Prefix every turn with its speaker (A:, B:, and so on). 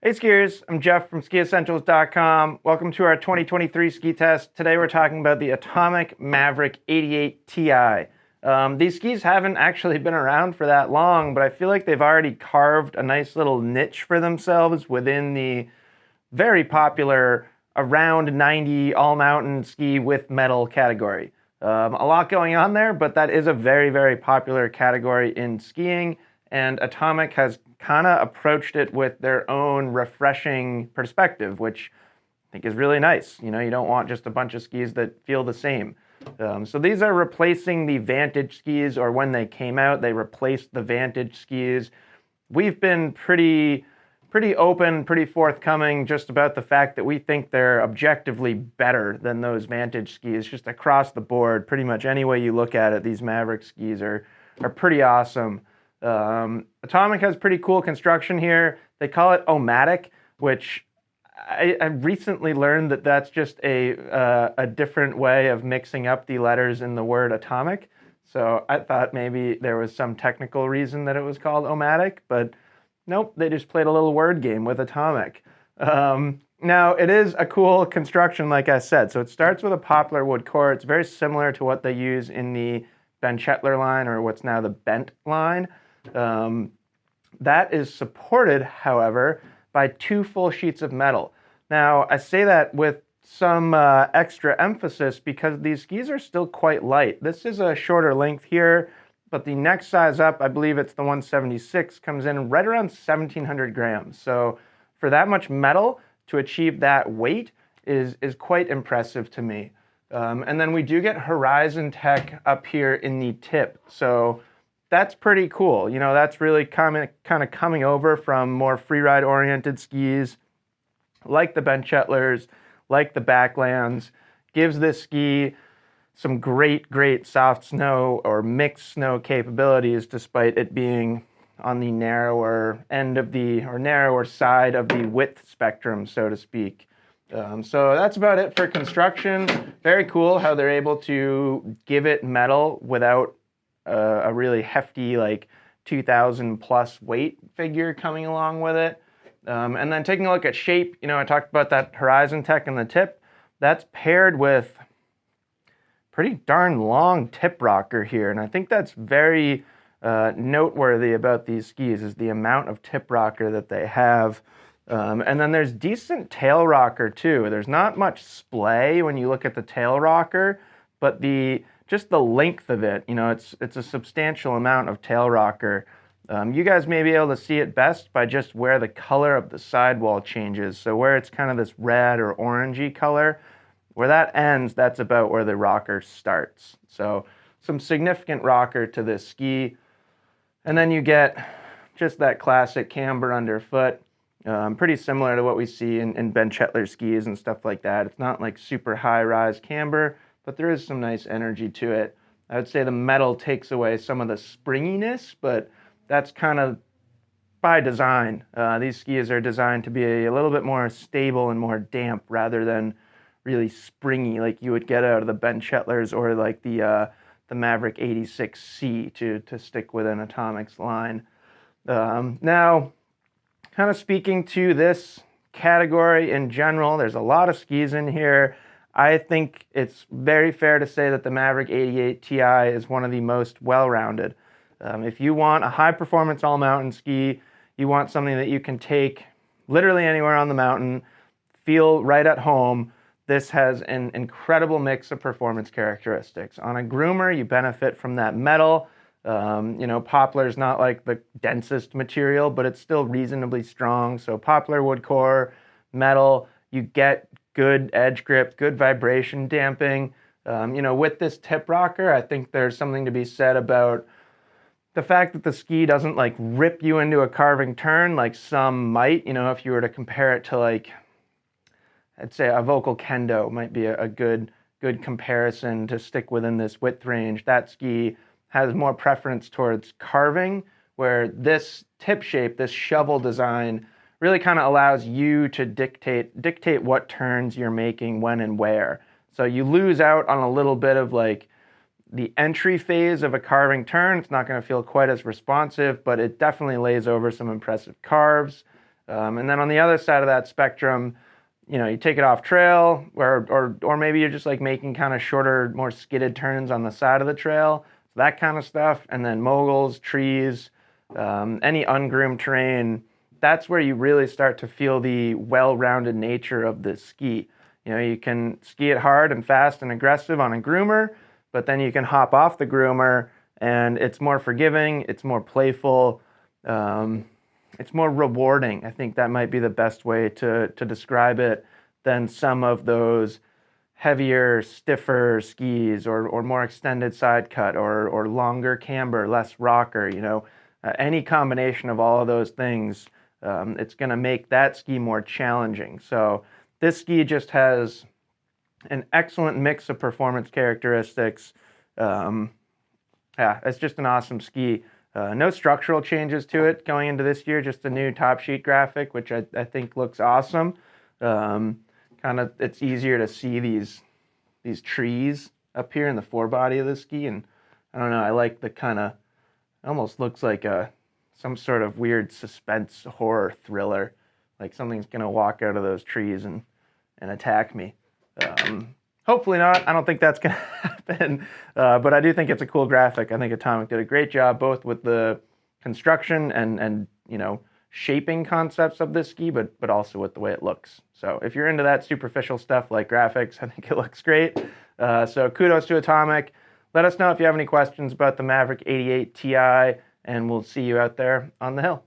A: Hey skiers, I'm Jeff from skiessentials.com. Welcome to our 2023 ski test. Today we're talking about the Atomic Maverick 88 Ti. These skis haven't actually been around for that long, but I feel like they've already carved a nice little niche for themselves within the very popular around 90 all-mountain ski with metal category. A lot going on there, but that is a very, very popular category in skiing, and Atomic has kind of approached it with their own refreshing perspective, which I think is really nice. You know, you don't want just a bunch of skis that feel the same. So these are replacing the Vantage skis, or when they came out, they replaced the Vantage skis. We've been pretty open, pretty forthcoming just about the fact that we think they're objectively better than those Vantage skis, just across the board. Pretty much any way you look at it, these Maverick skis are pretty awesome. Atomic has pretty cool construction here. They call it Omatic, which I recently learned that that's just a different way of mixing up the letters in the word atomic. So I thought maybe there was some technical reason that it was called Omatic, but nope, they just played a little word game with Atomic. Now, it is a cool construction, like I said. So it starts with a poplar wood core. It's very similar to what they use in the Ben Chetler line, or what's now the Bent line. That is supported, however, by 2 full sheets of metal. Now, I say that with some extra emphasis because these skis are still quite light. This is a shorter length here, but the next size up, I believe it's the 176, comes in right around 1,700 grams. So for that much metal to achieve that weight is quite impressive to me. And then we do get Horizon Tech up here in the tip. So that's pretty cool. You know, that's really kind of coming over from more freeride oriented skis like the Ben Chetlers, like the Backlands. Gives this ski some great soft snow or mixed snow capabilities, despite it being on the narrower end of the, or narrower side of the width spectrum, so to speak. So that's about it for construction. Very cool how they're able to give it metal without a really hefty, like 2,000 plus weight figure coming along with it. And then taking a look at shape, you know, I talked about that Horizon Tech in the tip. That's paired with pretty darn long tip rocker here, and I think that's very noteworthy about these skis is the amount of tip rocker that they have. And then there's decent tail rocker too. There's not much splay when you look at the tail rocker, but just the length of it, you know, it's a substantial amount of tail rocker. You guys may be able to see it best by just where the color of the sidewall changes. So where it's kind of this red or orangey color, where that ends, that's about where the rocker starts. So some significant rocker to this ski. And then you get just that classic camber underfoot. Pretty similar to what we see in Ben Chetler skis and stuff like that. It's not like super high rise camber, but there is some nice energy to it. I would say the metal takes away some of the springiness, but that's kind of by design. These skis are designed to be a little bit more stable and more damp rather than really springy like you would get out of the Ben Chetlers or like the Maverick 86C to stick within Atomic's line. Now, kind of speaking to this category in general, there's a lot of skis in here. I think it's very fair to say that the Maverick 88 Ti is one of the most well-rounded. If you want a high-performance all-mountain ski, you want something that you can take literally anywhere on the mountain, feel right at home, this has an incredible mix of performance characteristics. On a groomer, you benefit from that metal. You know, poplar is not like the densest material, but it's still reasonably strong. So poplar wood core, metal, you get good edge grip, good vibration damping. You know, with this tip rocker, I think there's something to be said about the fact that the ski doesn't like rip you into a carving turn like some might. You know, if you were to compare it to, like, I'd say a Vocal Kendo might be a good comparison to stick within this width range. That ski has more preference towards carving, where this tip shape, this shovel design, really kind of allows you to dictate what turns you're making when and where. So you lose out on a little bit of like the entry phase of a carving turn. It's not going to feel quite as responsive, but it definitely lays over some impressive carves. And then on the other side of that spectrum, you take it off trail, or maybe you're just like making kind of shorter, more skidded turns on the side of the trail, that kind of stuff. And then moguls, trees, any ungroomed terrain, that's where you really start to feel the well-rounded nature of this ski. You can ski it hard and fast and aggressive on a groomer, but then you can hop off the groomer and it's more forgiving, it's more playful, it's more rewarding. I think that might be the best way to describe it than some of those heavier, stiffer skis or more extended side cut or longer camber, less rocker. Any combination of all of those things, it's going to make that ski more challenging. So this ski just has an excellent mix of performance characteristics. It's just an awesome ski. No structural changes to it going into this year, just a new top sheet graphic, which I think looks awesome. It's easier to see these trees up here in the forebody of the ski, and I don't know, I like the almost looks like some sort of weird suspense horror thriller, like something's gonna walk out of those trees and attack me. Hopefully not. I don't think that's going to happen, but I do think it's a cool graphic. I think Atomic did a great job both with the construction and shaping concepts of this ski, but also with the way it looks. So if you're into that superficial stuff like graphics, I think it looks great. So kudos to Atomic. Let us know if you have any questions about the Maverick 88 Ti, and we'll see you out there on the hill.